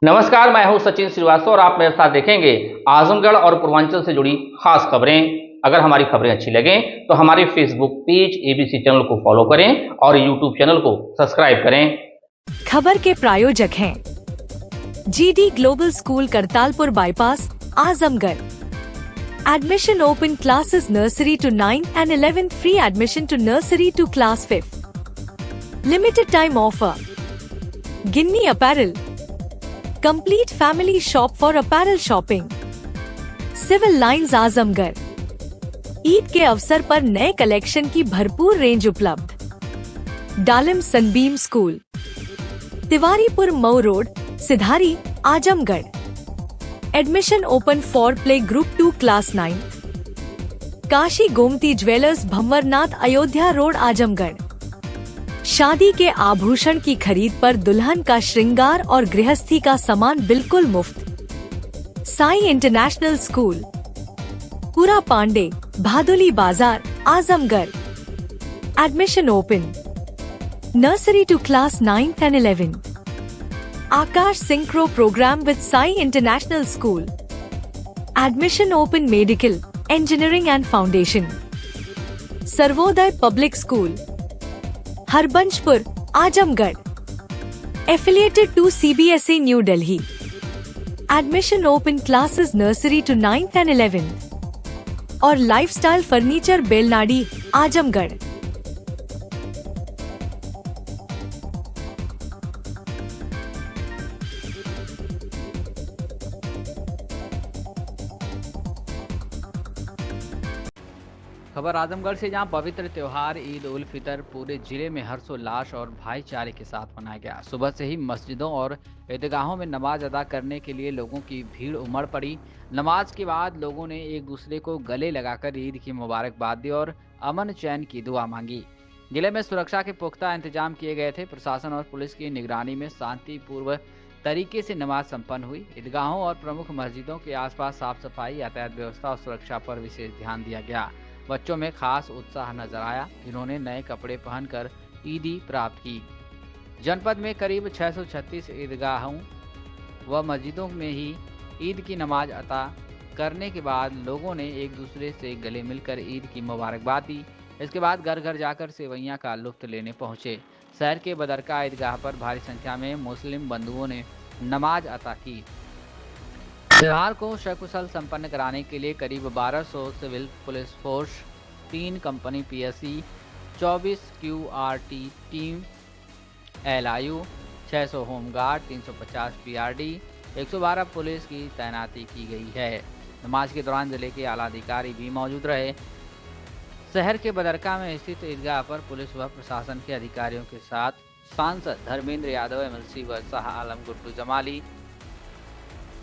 नमस्कार, मैं हूं सचिन श्रीवास्तव और आप मेरे साथ देखेंगे आजमगढ़ और पूर्वांचल से जुड़ी खास खबरें। अगर हमारी खबरें अच्छी लगें तो हमारे फेसबुक पेज एबीसी चैनल को फॉलो करें और यूट्यूब चैनल को सब्सक्राइब करें। खबर के प्रायोजक हैं GD global school Kartalpur bypass, Azamgarh. Admission open classes nursery to 9 and 11, free admission to nursery to class 5th. Limited time offer. Ginni Apparel. Complete family shop for apparel shopping. Civil Lines Azamgarh. Eid के अवसर पर नए collection की भरपूर range उपलब्ध। Dalim Sunbeam school, Tiwaripur Mau road, Sidhari, Azamgarh. Admission open for play group 2 class 9th। Kashi Gomti jewellers, Bhanwarnath, Ayodhya road, Azamgarh. शादी के आभूषण की खरीद पर दुल्हन का श्रृंगार और गृहस्थी का सामान बिल्कुल मुफ्त। साई इंटरनेशनल स्कूल, पूरा Pandey, Bhaduli Bazar, Azamgarh. Admission open nursery to class 9th and 11th। Akash Synchro program with Sai International School. Admission open medical, engineering and foundation. Sarvodaya Public School, Harbanchpur, Ajamgarh. Affiliated to CBSE New Delhi. Admission open classes nursery to 9th and 11th. और Lifestyle Furniture Belnadi, Azamgarh. खबर आजमगढ़ से, जहां पवित्र त्योहार ईद उल फितर पूरे जिले में हर्षोल्लास और भाईचारे के साथ मनाया गया। सुबह से ही मस्जिदों और ईदगाहों में नमाज अदा करने के लिए लोगों की भीड़ उमड़ पड़ी। नमाज के बाद लोगों ने एक दूसरे को गले लगाकर ईद की मुबारकबाद दी और अमन चैन की दुआ मांगी। जिले में सुरक्षा के पुख्ता इंतजाम किए गए थे। प्रशासन और पुलिस की निगरानी में शांतिपूर्व तरीके से नमाज संपन्न हुई। ईदगाहों और प्रमुख मस्जिदों के आसपास साफ सफाई, यातायात व्यवस्था और सुरक्षा पर विशेष ध्यान दिया गया। बच्चों में खास उत्साह नजर आया, जिन्होंने नए कपड़े पहनकर ईदी प्राप्त की। जनपद में करीब 636 ईदगाहों व मस्जिदों में ही ईद की नमाज अता करने के बाद लोगों ने एक दूसरे से गले मिलकर ईद की मुबारकबाद दी। इसके बाद घर घर जाकर सेवैयां का लुत्फ लेने पहुंचे। शहर के बदरका ईदगाह पर भारी संख्या में मुस्लिम बंधुओं ने नमाज अता की। त्योहार को सकुशल संपन्न कराने के लिए करीब 1200 civil police force, 3 company PSC, 24 QRT team LIU, 600 home guard, 350 PRD, 112 police की तैनाती की गई है। नमाज के दौरान जिले के आला अधिकारी भी मौजूद रहे। शहर के बदरका में स्थित ईदगाह पर पुलिस व प्रशासन के अधिकारियों के साथ सांसद धर्मेंद्र यादव, एमएलसी व शाह आलम गुड्डू जमाली,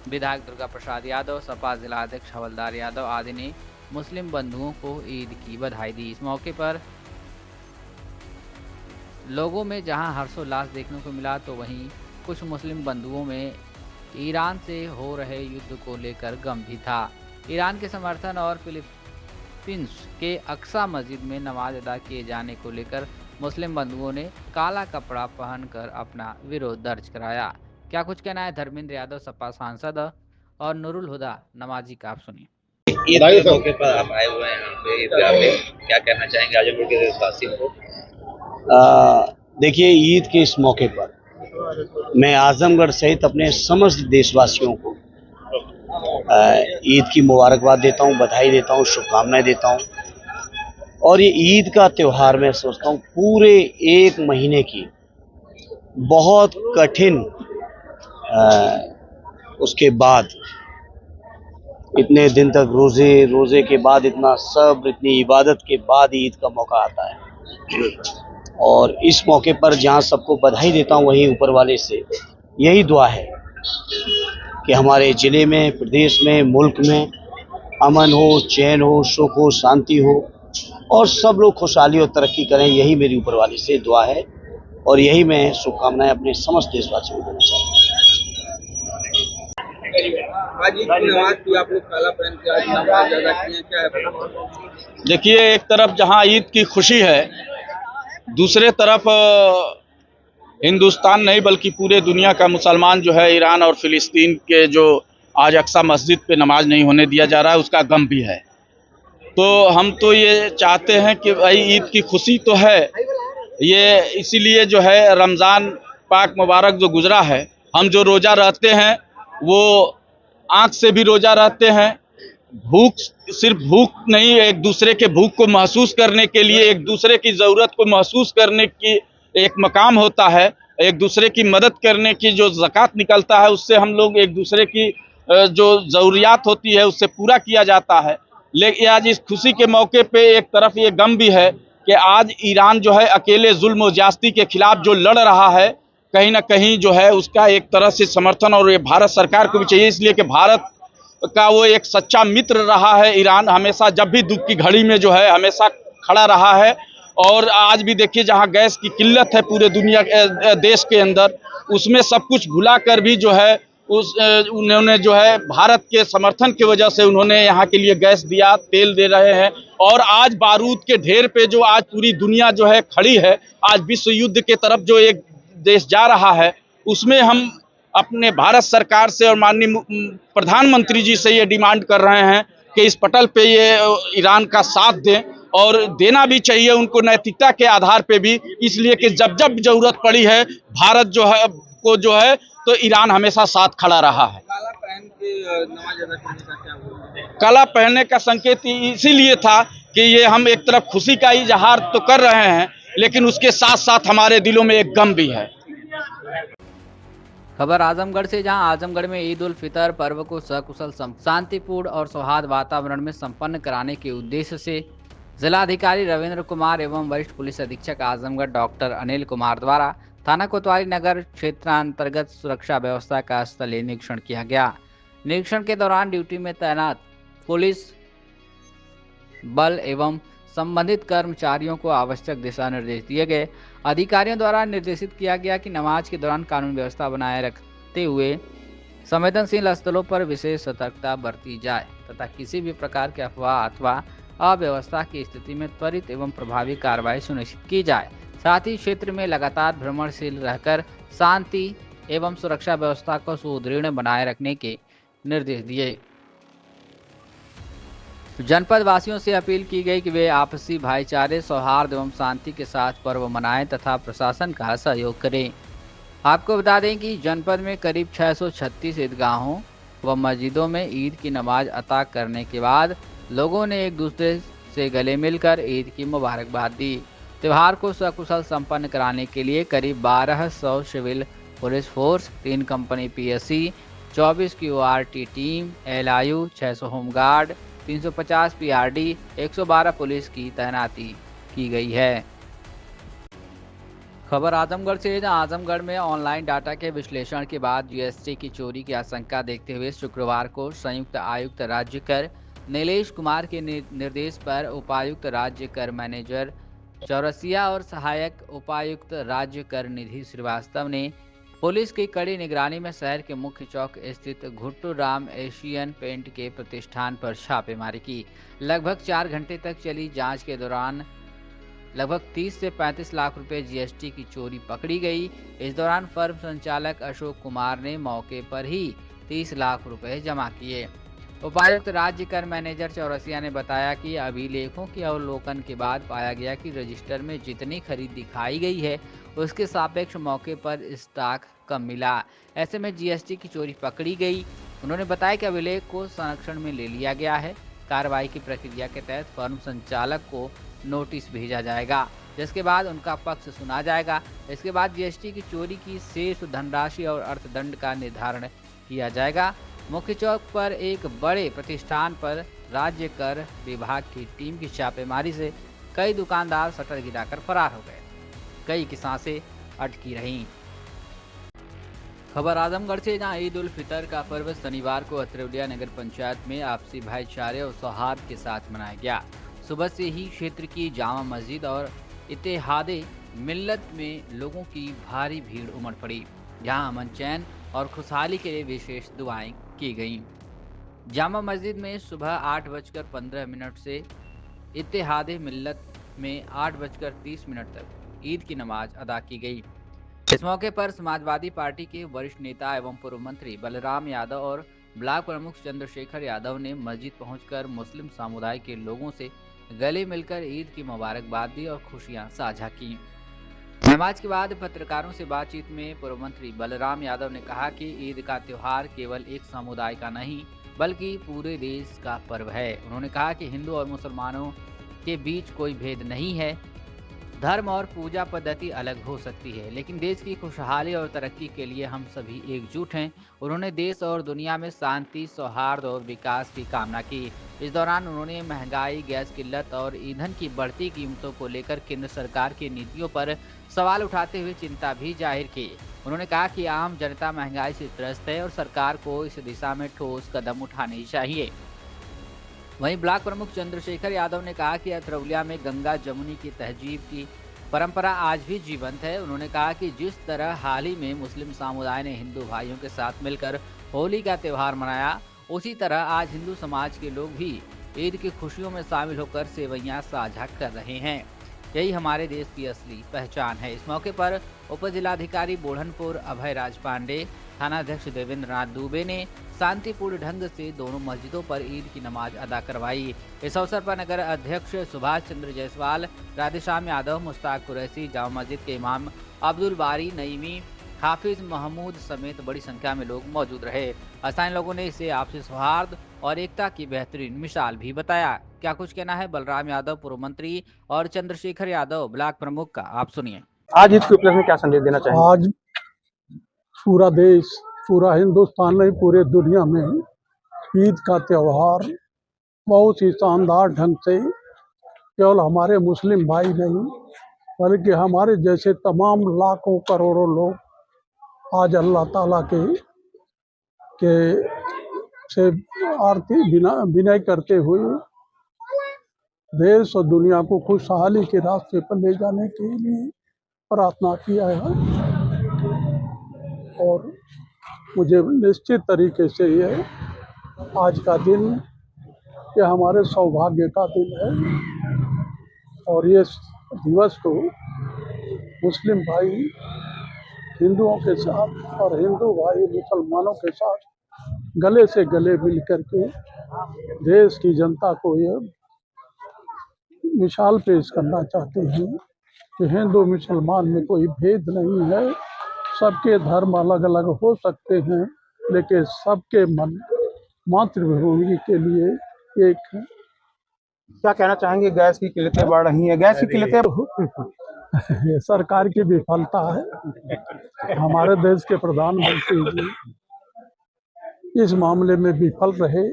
विधायक दुर्गा प्रसाद यादव, सपा जिला अध्यक्ष हवलदार यादव आदि ने मुस्लिम बंधुओं को ईद की बधाई दी। इस मौके पर लोगों में जहां हर्षोल्लास देखने को मिला, तो वहीं कुछ मुस्लिम बंधुओं में ईरान से हो रहे युद्ध को लेकर गम भी था। ईरान के समर्थन और फिलीपींस के अक्सा मस्जिद में नमाज अदा किए जाने को लेकर मुस्लिम बंधुओं ने काला कपड़ा पहनकर अपना विरोध दर्ज कराया। क्या कुछ कहना है धर्मेंद्र यादव, सपा सांसद, और नूरुल हुदा नमाजी का, आप सुनिए। ईद के मौके पर आप आए हुए हैं यहाँ पे ईदगाह पे, क्या कहना चाहेंगे आजमगढ़ के देशवासियों को? देखिए, ईद के इस मौके पर मैं आजमगढ़ सहित अपने समस्त देशवासियों को ईद की मुबारकबाद देता हूँ, बधाई देता हूँ, शुभकामनाएं देता हूँ। और ये ईद का त्यौहार मैं सोचता हूँ पूरे एक महीने की बहुत कठिन उसके बाद, इतने दिन तक रोजे के बाद इतना सब्र, इतनी इबादत के बाद ईद का मौका आता है। और इस मौके पर जहाँ सबको बधाई देता हूँ, वहीं ऊपर वाले से यही दुआ है कि हमारे ज़िले में, प्रदेश में, मुल्क में अमन हो, चैन हो, सुख हो, शांति हो और सब लोग खुशहाली और तरक्की करें। यही मेरी ऊपर वाले से दुआ है और यही मैं शुभकामनाएं अपने समस्त देशवासियों को देना चाहता हूँ। आज ईद की नमाज की आप लोग काला पहन के आज नमाज अदा किए, क्या है? देखिए, एक तरफ जहां ईद की खुशी है, दूसरे तरफ हिंदुस्तान नहीं बल्कि पूरे दुनिया का मुसलमान जो है ईरान और फिलिस्तीन के जो आज अक्सा मस्जिद पे नमाज नहीं होने दिया जा रहा है उसका गम भी है। तो हम तो ये चाहते हैं कि भाई ईद की खुशी तो है, ये इसीलिए जो है रमज़ान पाक मुबारक जो गुजरा है, हम जो रोज़ा रहते हैं वो आँख से भी रोज़ा रहते हैं। भूख सिर्फ भूख नहीं, एक दूसरे के भूख को महसूस करने के लिए, एक दूसरे की ज़रूरत को महसूस करने की एक मकाम होता है। एक दूसरे की मदद करने की जो ज़कात निकलता है उससे हम लोग एक दूसरे की जो ज़रूरियात होती है उससे पूरा किया जाता है। लेकिन आज इस खुशी के मौके पे एक तरफ ये गम भी है कि आज ईरान जो है अकेले जुल्म और ज्यादती के खिलाफ जो लड़ रहा है, कहीं ना कहीं जो है उसका एक तरह से समर्थन और ये भारत सरकार को भी चाहिए, इसलिए कि भारत का वो एक सच्चा मित्र रहा है। ईरान हमेशा जब भी दुख की घड़ी में जो है हमेशा खड़ा रहा है। और आज भी देखिए जहां गैस की किल्लत है पूरे दुनिया देश के अंदर, उसमें सब कुछ भुला कर भी जो है उन्होंने जो है भारत के समर्थन की वजह से उन्होंने यहाँ के लिए गैस दिया, तेल दे रहे हैं। और आज बारूद के ढेर पे जो आज पूरी दुनिया जो है खड़ी है, आज विश्व युद्ध के तरफ जो एक देश जा रहा है, उसमें हम अपने भारत सरकार से और माननीय प्रधानमंत्री जी से ये डिमांड कर रहे हैं कि इस पटल पे ये ईरान का साथ दें, और देना भी चाहिए उनको नैतिकता के आधार पे भी, इसलिए कि जब जब जरूरत पड़ी है भारत जो है तो ईरान हमेशा साथ खड़ा रहा है। काला पहन के नमाज अदा करने का क्या हुआ? काला पहनने का संकेत इसीलिए था कि ये हम एक तरफ खुशी का इजहार तो कर रहे हैं, लेकिन उसके साथ साथ हमारे दिलों में एक गम भी है। खबर आजमगढ़ से, जहां आजमगढ़ में ईद उल फितर पर्व को सकुशल शांतिपूर्ण और सौहार्द वातावरण में संपन्न कराने के उद्देश्य से जिलाधिकारी रविंद्र कुमार एवं वरिष्ठ पुलिस अधीक्षक आजमगढ़ डॉक्टर अनिल कुमार द्वारा थाना कोतवाली नगर क्षेत्रांतर्गत सुरक्षा व्यवस्था का स्थलीय निरीक्षण किया गया। निरीक्षण के दौरान ड्यूटी में तैनात पुलिस बल एवं संबंधित कर्मचारियों को आवश्यक दिशा निर्देश दिए गए। अधिकारियों द्वारा निर्देशित किया गया कि नमाज के दौरान कानून व्यवस्था बनाए रखते हुए संवेदनशील स्थलों पर विशेष सतर्कता बरती जाए तथा किसी भी प्रकार के अफवाह अथवा अव्यवस्था की स्थिति में त्वरित एवं प्रभावी कार्रवाई सुनिश्चित की जाए। साथ ही क्षेत्र में लगातार भ्रमणशील रहकर शांति एवं सुरक्षा व्यवस्था को सुदृढ़ बनाए रखने के निर्देश दिए। जनपद वासियों से अपील की गई कि वे आपसी भाईचारे, सौहार्द एवं शांति के साथ पर्व मनाएं तथा प्रशासन का सहयोग करें। आपको बता दें कि जनपद में करीब 636 ईदगाहों व मस्जिदों में ईद की नमाज अता करने के बाद लोगों ने एक दूसरे से गले मिलकर ईद की मुबारकबाद दी। त्यौहार को सकुशल संपन्न कराने के लिए करीब 1200 civil police force, 3 company PSC, 24 QRT team, LIU, 600 home guard, 350 PRD, 112 police की तैनाती की गई है। खबर आजमगढ़ से, जहां आजमगढ़ में ऑनलाइन डाटा के विश्लेषण के बाद GST की चोरी की आशंका देखते हुए शुक्रवार को संयुक्त आयुक्त राज्य कर नीलेश कुमार के निर्देश पर उपायुक्त राज्य कर मैनेजर चौरसिया और सहायक उपायुक्त राज्य कर निधि श्रीवास्तव ने पुलिस की कड़ी निगरानी में शहर के मुख्य चौक स्थित घुट्टू राम एशियन पेंट के प्रतिष्ठान पर छापेमारी की। लगभग 4 घंटे तक चली जांच के दौरान लगभग 30 से 35 लाख रुपए GST की चोरी पकड़ी गई। इस दौरान फर्म संचालक अशोक कुमार ने मौके पर ही 30 लाख रुपए जमा किए। उपायुक्त राज्य कर मैनेजर चौरसिया ने बताया कि अभिलेखों के अवलोकन के बाद पाया गया कि रजिस्टर में जितनी खरीद दिखाई गई है उसके सापेक्ष मौके पर स्टॉक कम मिला। ऐसे में GST की चोरी पकड़ी गई। उन्होंने बताया कि अभिलेख को संरक्षण में ले लिया गया है। कार्रवाई की प्रक्रिया के तहत फर्म संचालक को नोटिस भेजा जाएगा, जिसके बाद उनका पक्ष सुना जाएगा। इसके बाद GST की चोरी की शेष धनराशि और अर्थदंड का निर्धारण किया जाएगा। मुख्य चौक पर एक बड़े प्रतिष्ठान पर राज्य कर विभाग की टीम की छापेमारी से कई दुकानदार शटर गिराकर फरार हो गए। कई की सांसें अटकी रहीं। खबर आजमगढ़ से, जहां ईद उल फितर का पर्व शनिवार को अतरौलिया नगर पंचायत में आपसी भाईचारे और सौहार्द के साथ मनाया गया। सुबह से ही क्षेत्र की जामा मस्जिद और इत्तेहादे मिल्लत में लोगों की भारी भीड़ उमड़ पड़ी, जहां अमन चैन और खुशहाली के लिए विशेष दुआएं की गईं। जामा मस्जिद में सुबह 8:15 से इत्तेहादे मिल्लत में 8:30 तक ईद की नमाज अदा की गई। इस मौके पर समाजवादी पार्टी के वरिष्ठ नेता एवं पूर्व मंत्री बलराम यादव और ब्लॉक प्रमुख चंद्रशेखर यादव ने मस्जिद पहुंचकर मुस्लिम समुदाय के लोगों से गले मिलकर ईद की मुबारकबाद दी और खुशियां साझा की। नमाज के बाद पत्रकारों से बातचीत में पूर्व मंत्री बलराम यादव ने कहा कि ईद का त्योहार केवल एक समुदाय का नहीं बल्कि पूरे देश का पर्व है। उन्होंने कहा कि हिंदू और मुसलमानों के बीच कोई भेद नहीं है, धर्म और पूजा पद्धति अलग हो सकती है, लेकिन देश की खुशहाली और तरक्की के लिए हम सभी एकजुट हैं। उन्होंने देश और दुनिया में शांति, सौहार्द और विकास की कामना की। इस दौरान उन्होंने महंगाई, गैस किल्लत और ईंधन की बढ़ती कीमतों को लेकर केंद्र सरकार की नीतियों पर सवाल उठाते हुए चिंता भी जाहिर की। उन्होंने कहा कि आम जनता महंगाई से त्रस्त है और सरकार को इस दिशा में ठोस कदम उठाने चाहिए। वहीं ब्लॉक प्रमुख चंद्रशेखर यादव ने कहा कि अतरौलिया में गंगा जमुनी की तहजीब की परंपरा आज भी जीवंत है। उन्होंने कहा कि जिस तरह हाल ही में मुस्लिम समुदाय ने हिंदू भाइयों के साथ मिलकर होली का त्यौहार मनाया, उसी तरह आज हिंदू समाज के लोग भी ईद की खुशियों में शामिल होकर सेवैयां साझा कर रहे हैं। यही हमारे देश की असली पहचान है। इस मौके पर उप जिलाधिकारी बोढ़नपुर अभय राज पांडे, थानाध्यक्ष देवेंद्र नाथ दुबे ने शांतिपूर्ण ढंग से दोनों मस्जिदों पर ईद की नमाज अदा करवाई। इस अवसर पर नगर अध्यक्ष सुभाष चंद्र जायसवाल, राधेश्याम यादव, मुश्ताक कुरैशी, जामा मस्जिद के इमाम अब्दुल बारी नईमी, हाफिज महमूद समेत बड़ी संख्या में लोग मौजूद रहे। स्थानीय लोगों ने इसे आपसी सौहार्द और एकता की बेहतरीन मिसाल भी बताया। क्या कुछ कहना है बलराम यादव पूर्व मंत्री और चंद्रशेखर यादव ब्लॉक प्रमुख का, आप सुनिए। आज ईद के उपलक्ष्य में क्या संदेश देना चाहेंगे? आज पूरा देश, पूरा हिंदुस्तान नहीं, पूरे दुनिया में ईद का त्यौहार बहुत ही शानदार ढंग से केवल हमारे मुस्लिम भाई नहीं बल्कि हमारे जैसे तमाम लाखों करोड़ों लोग आज अल्लाह ताला के से आरती विनय करते हुए देश और दुनिया को खुशहाली के रास्ते पर ले जाने के लिए प्रार्थना किया है। और मुझे निश्चित तरीके से ये आज का दिन ये हमारे सौभाग्य का दिन है और ये दिवस को मुस्लिम भाई हिंदुओं के साथ और हिंदू भाई मुसलमानों के साथ गले से गले मिल करके देश की जनता को ये मिसाल पेश करना चाहते हैं कि हिंदू मुसलमान में कोई भेद नहीं है। सबके धर्म अलग अलग हो सकते हैं लेकिन सबके मन मातृभूमि के लिए एक है। क्या कहना चाहेंगे? गैस की किल्लतें बढ़ रही हैं, गैस की किल्लतें ये सरकार की विफलता है। हमारे देश के प्रधानमंत्री जी इस मामले में विफल रहे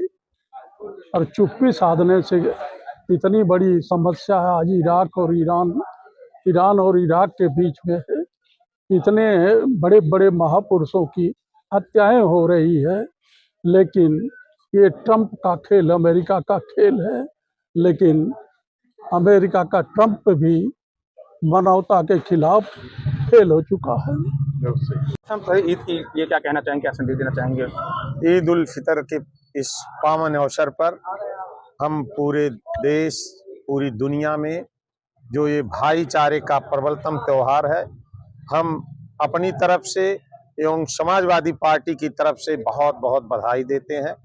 और चुप्पी साधने से इतनी बड़ी समस्या है आज ईरान और इराक के बीच में है। इतने बड़े बड़े महापुरुषों की हत्याएं हो रही है लेकिन ये ट्रंप का खेल, अमेरिका का खेल है। लेकिन अमेरिका का ट्रंप भी मानवता के खिलाफ फेल हो चुका है। हम ईद की ये क्या कहना चाहेंगे, क्या संदेश देना चाहेंगे? ईद उल फितर के इस पावन अवसर पर हम पूरे देश, पूरी दुनिया में जो ये भाईचारे का प्रबलतम त्यौहार है, हम अपनी तरफ से एवं समाजवादी पार्टी की तरफ से बहुत बहुत बधाई देते हैं।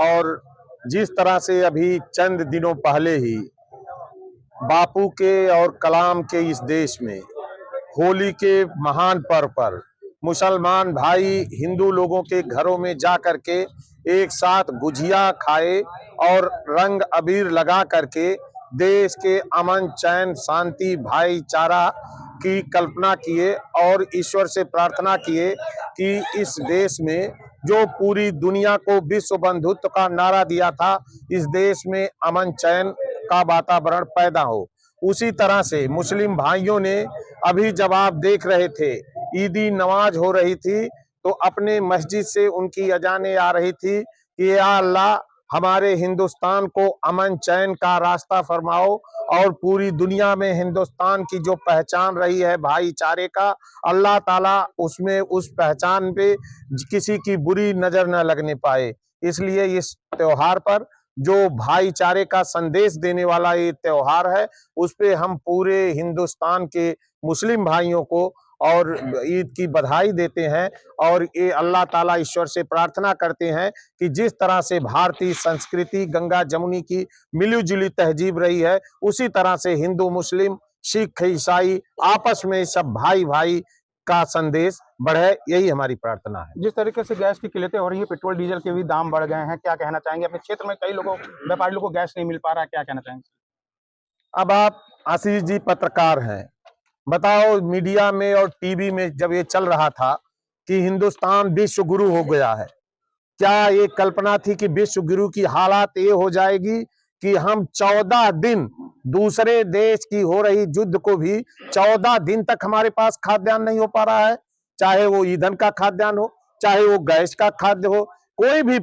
और जिस तरह से अभी चंद दिनों पहले ही बापू के और कलाम के इस देश में होली के महान पर्व पर मुसलमान भाई हिंदू लोगों के घरों में जा करके एक साथ गुजिया खाए और रंग अबीर लगा करके देश के अमन, चैन, शांति, भाईचारा की कल्पना किए और ईश्वर से प्रार्थना किए कि इस देश में जो पूरी दुनिया को विश्व बंधुत्व का नारा दिया था, इस देश में अमन चैन का वातावरण पैदा हो। उसी तरह से मुस्लिम भाइयों ने अभी जब आप देख रहे थे ईदी नमाज हो रही थी तो अपने मस्जिद से उनकी अजानें आ रही थी कि या अल्लाह हमारे हिंदुस्तान को अमन चैन का रास्ता फरमाओ और पूरी दुनिया में हिंदुस्तान की जो पहचान रही है भाईचारे का, अल्लाह ताला उसमें उस पहचान पे किसी की बुरी नजर न लगने पाए। इसलिए इस त्योहार पर जो भाईचारे का संदेश देने वाला ये त्योहार है, उस पे हम पूरे हिंदुस्तान के मुस्लिम भाइयों को और ईद की बधाई देते हैं और ये अल्लाह ताला ईश्वर से प्रार्थना करते हैं कि जिस तरह से भारतीय संस्कृति गंगा जमुनी की मिली-जुली तहजीब रही है, उसी तरह से हिंदू मुस्लिम सिख ईसाई आपस में सब भाई भाई का संदेश बढ़े, यही हमारी प्रार्थना है। जिस तरीके से गैस की किल्लतें हो रही है, पेट्रोल डीजल के भी दाम बढ़ गए हैं, क्या कहना चाहेंगे? अपने क्षेत्र में कई लोगों व्यापारी लोगों को गैस नहीं मिल पा रहा है, क्या कहना चाहेंगे? अब आप आशीष जी पत्रकार हैं, बताओ मीडिया में और टीवी में जब ये चल रहा था कि हिंदुस्तान विश्व गुरु हो गया है, क्या ये कल्पना थी कि विश्व गुरु की हालत ये हो जाएगी कि हम 14 दिन दूसरे देश की हो रही युद्ध को भी 14 दिन तक हमारे पास खाद्यान्न नहीं हो पा रहा है, चाहे वो ईंधन का खाद्यान्न हो, चाहे वो गैस का खाद्य हो, कोई भी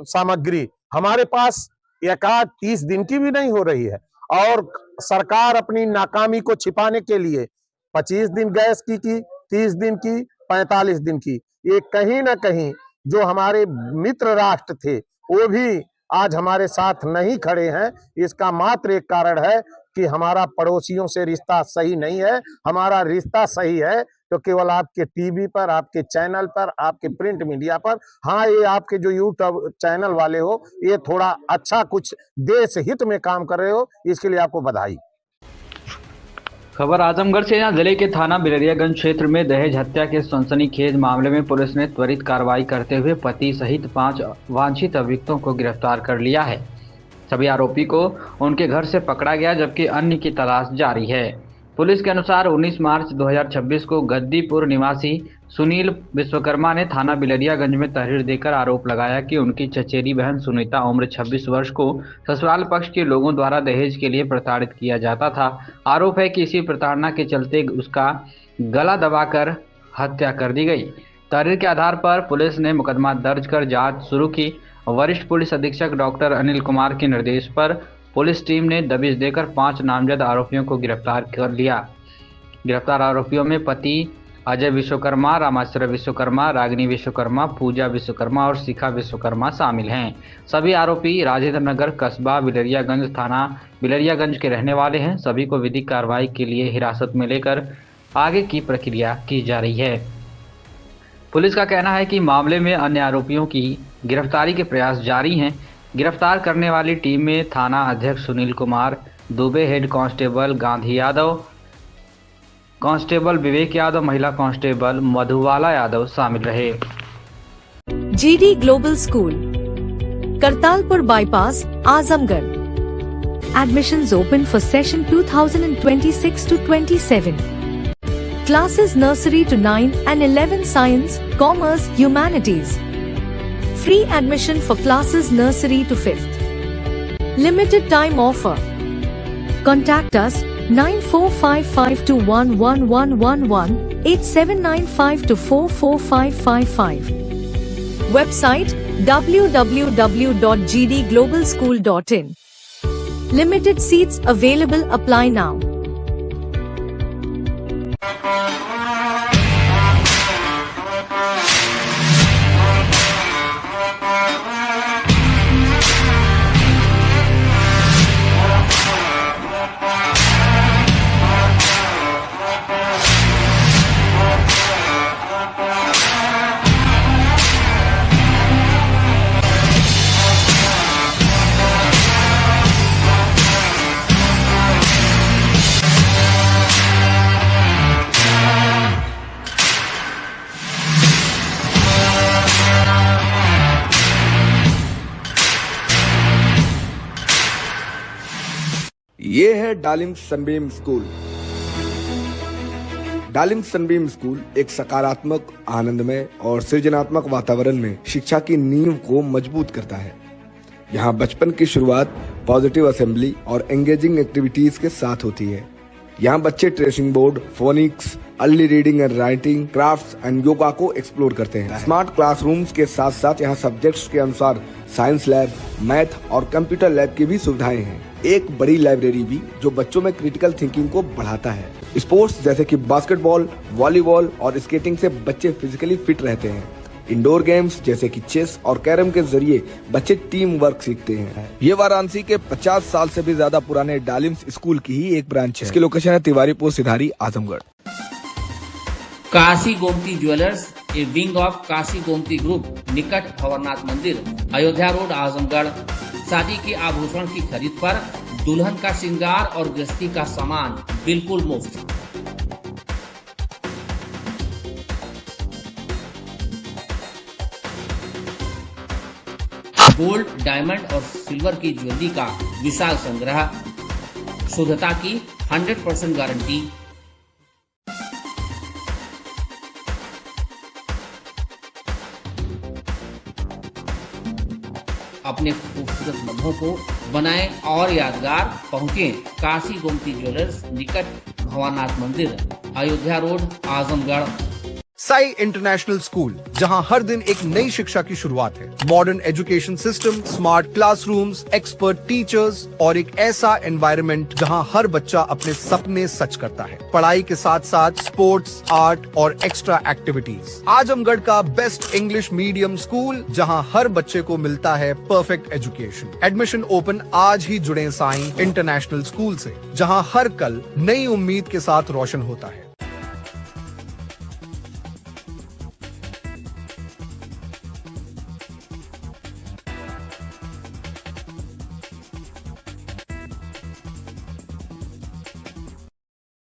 सामग्री हमारे पास एकाध 30 दिन की भी नहीं हो रही है। और सरकार अपनी नाकामी को छिपाने के लिए 25 दिन गैस की 30 दिन की, 45 दिन की, ये कहीं ना कहीं जो हमारे मित्र राष्ट्र थे वो भी आज हमारे साथ नहीं खड़े हैं। इसका मात्र एक कारण है कि हमारा पड़ोसियों से रिश्ता सही नहीं है। हमारा रिश्ता सही है तो केवल आपके टीवी पर, आपके चैनल पर, आपके प्रिंट मीडिया पर, हाँ ये आपके जो यूट्यूब चैनल वाले हो, ये थोड़ा अच्छा कुछ देश हित में काम कर रहे हो, इसके लिए आपको बधाई। खबर आजमगढ़ से, यहाँ जिले के थाना बिलरियागंज क्षेत्र में दहेज हत्या के सनसनीखेज मामले में पुलिस ने त्वरित कार्रवाई करते हुए पति सहित 5 वांछित अभियुक्तों को गिरफ्तार कर लिया है। सभी आरोपी को उनके घर से पकड़ा गया, जबकि अन्य की तलाश जारी है। पुलिस के अनुसार 19 मार्च 2026 को गद्दीपुर निवासी सुनील विश्वकर्मा ने थाना बिलरियागंज में तहरीर देकर आरोप लगाया कि उनकी चचेरी बहन सुनीता उम्र 26 वर्ष को ससुराल पक्ष के लोगों द्वारा दहेज के लिए प्रताड़ित किया जाता था। आरोप है कि इसी प्रताड़ना के चलते उसका गला दबाकर हत्या कर दी गई। तहरीर के आधार पर पुलिस ने मुकदमा दर्ज कर जाँच शुरू की। वरिष्ठ पुलिस अधीक्षक डॉक्टर अनिल कुमार के निर्देश पर पुलिस टीम ने दबिश देकर 5 नामजद आरोपियों को गिरफ्तार कर लिया। गिरफ्तार आरोपियों में पति अजय विश्वकर्मा, रामाश्रय विश्वकर्मा, रागिनी विश्वकर्मा, पूजा विश्वकर्मा और शिखा विश्वकर्मा शामिल हैं। सभी आरोपी राजेंद्र नगर कस्बा बिलरियागंज थाना बिलरियागंज के रहने वाले हैं। सभी को विधिक कार्रवाई के लिए हिरासत में लेकर आगे की प्रक्रिया की जा रही है। पुलिस का कहना है कि मामले में अन्य आरोपियों की गिरफ्तारी के प्रयास जारी हैं। गिरफ्तार करने वाली टीम में थाना अध्यक्ष Sunil Kumar Dubey, head constable Gandhi Yadav, constable Vivek Yadav, महिला कांस्टेबल मधुबाला यादव शामिल रहे। GD global school, Kartalpur bypass, Azamgarh. Admissions open for session 2026 to 27. Classes nursery to 9 and 11 science, commerce, humanities. Free admission for classes nursery to 5th. Limited time offer. Contact us 9455211111 8795244555. Website www.gdglobalschool.in. Limited seats available. Apply now. ये है डालिम Sunbeam school. डालिम Sunbeam school एक सकारात्मक, आनंदमय और सृजनात्मक वातावरण में शिक्षा की नींव को मजबूत करता है। यहाँ बचपन की शुरुआत पॉजिटिव असेंबली और एंगेजिंग एक्टिविटीज के साथ होती है। यहाँ बच्चे tracing board, phoenix, early reading and writing, crafts and yoga को एक्सप्लोर करते हैं। स्मार्ट क्लासरूम्स के साथ साथ यहाँ सब्जेक्ट्स के अनुसार साइंस लैब, मैथ और कंप्यूटर लैब की भी सुविधाएं हैं। एक बड़ी लाइब्रेरी भी जो बच्चों में क्रिटिकल थिंकिंग को बढ़ाता है। स्पोर्ट्स जैसे कि बास्केटबॉल, वॉलीबॉल और स्केटिंग से बच्चे फिजिकली फिट रहते हैं। इंडोर गेम्स जैसे कि चेस और कैरम के जरिए बच्चे टीम वर्क सीखते हैं। ये वाराणसी के 50 साल से भी ज्यादा पुराने डालिम्स स्कूल की ही एक ब्रांच है। इसकी लोकेशन है Tiwaripur Sidhari, Azamgarh. Kashi Gomti jewellers, a wing of Kashi Gomti group, निकट भंवरनाथ मंदिर, अयोध्या रोड, आजमगढ़। शादी के आभूषण की खरीद पर दुल्हन का श्रृंगार और गृहस्थी का सामान बिल्कुल मुफ्त। गोल्ड, डायमंड और सिल्वर की ज्वेलरी का विशाल संग्रह, शुद्धता की 100% गारंटी। अपने खूबसूरत लम्हों को बनाएं और यादगार। पहुंचे काशी गोमती ज्वेलर्स, निकट भंवरनाथ मंदिर, Ayodhya road, Azamgarh. Sai international school, जहां हर दिन एक नई शिक्षा की शुरुआत है। Modern education system, smart classrooms, expert teachers और एक ऐसा एनवायरनमेंट जहां हर बच्चा अपने सपने सच करता है। पढ़ाई के साथ साथ स्पोर्ट्स, आर्ट और एक्स्ट्रा एक्टिविटीज। आजमगढ़ का बेस्ट इंग्लिश मीडियम स्कूल, जहां हर बच्चे को मिलता है परफेक्ट एजुकेशन। एडमिशन ओपन आज ही जुड़े साई इंटरनेशनल स्कूल से, जहां हर कल नई उम्मीद के साथ रोशन होता है।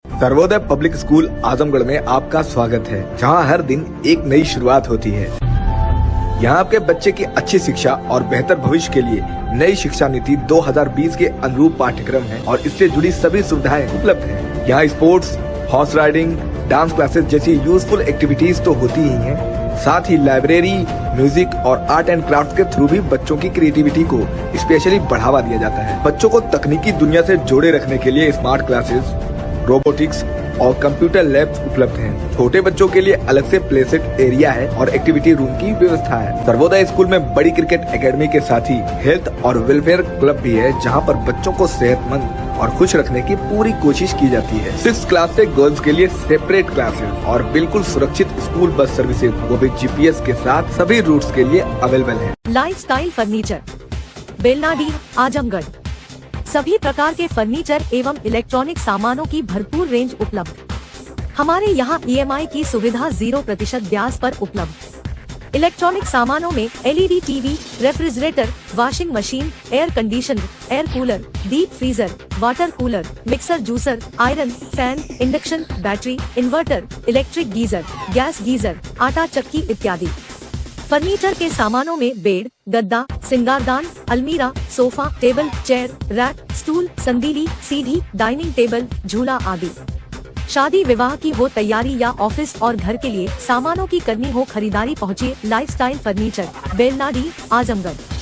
सर्वोदय पब्लिक स्कूल आजमगढ़ में आपका स्वागत है, जहां हर दिन एक नई शुरुआत होती है। यहां आपके बच्चे की अच्छी शिक्षा और बेहतर भविष्य के लिए नई शिक्षा नीति 2020 के अनुरूप पाठ्यक्रम है और इससे जुड़ी सभी सुविधाएं उपलब्ध हैं। यहाँ sports, horse riding, dance classes जैसी यूजफुल एक्टिविटीज तो होती ही हैं, साथ ही लाइब्रेरी, म्यूजिक और आर्ट एंड क्राफ्ट के थ्रू भी बच्चों की क्रिएटिविटी को स्पेशली बढ़ावा दिया जाता है। बच्चों को तकनीकी दुनिया से जोड़े रखने के लिए स्मार्ट क्लासेस, रोबोटिक्स और कंप्यूटर लैब्स उपलब्ध हैं। छोटे बच्चों के लिए अलग से प्ले सेट एरिया है और एक्टिविटी रूम की व्यवस्था है। सर्वोदय स्कूल में बड़ी क्रिकेट एकेडमी के साथ ही हेल्थ और वेलफेयर क्लब भी है, जहां पर बच्चों को सेहतमंद और खुश रखने की पूरी कोशिश की जाती है। 6th क्लास से गर्ल्स के लिए सेपरेट क्लासेस और बिल्कुल सुरक्षित स्कूल बस सर्विसेज, वो भी GPS के साथ सभी रूट्स के लिए अवेलेबल है। Lifestyle furniture, Belnadi, Azamgarh. सभी प्रकार के फर्नीचर एवं इलेक्ट्रॉनिक सामानों की भरपूर रेंज उपलब्ध। हमारे यहाँ EMI की सुविधा 0% ब्याज पर उपलब्ध। इलेक्ट्रॉनिक सामानों में LED TV, refrigerator, washing machine, air conditioner, air cooler, deep freezer, water cooler, mixer juicer, iron, fan, induction, battery, inverter, electric geyser, gas geyser, आटा चक्की इत्यादि। फर्नीचर के सामानों में बेड, गद्दा, सिंगारदान, अलमीरा, sofa, table, chair, rack, stool, संदीली, सीढ़ी, डाइनिंग टेबल, झूला आदि। शादी विवाह की हो तैयारी या ऑफिस और घर के लिए सामानों की करनी हो खरीदारी, पहुँचिए लाइफस्टाइल फर्नीचर, बेलनाडी, आजमगढ़।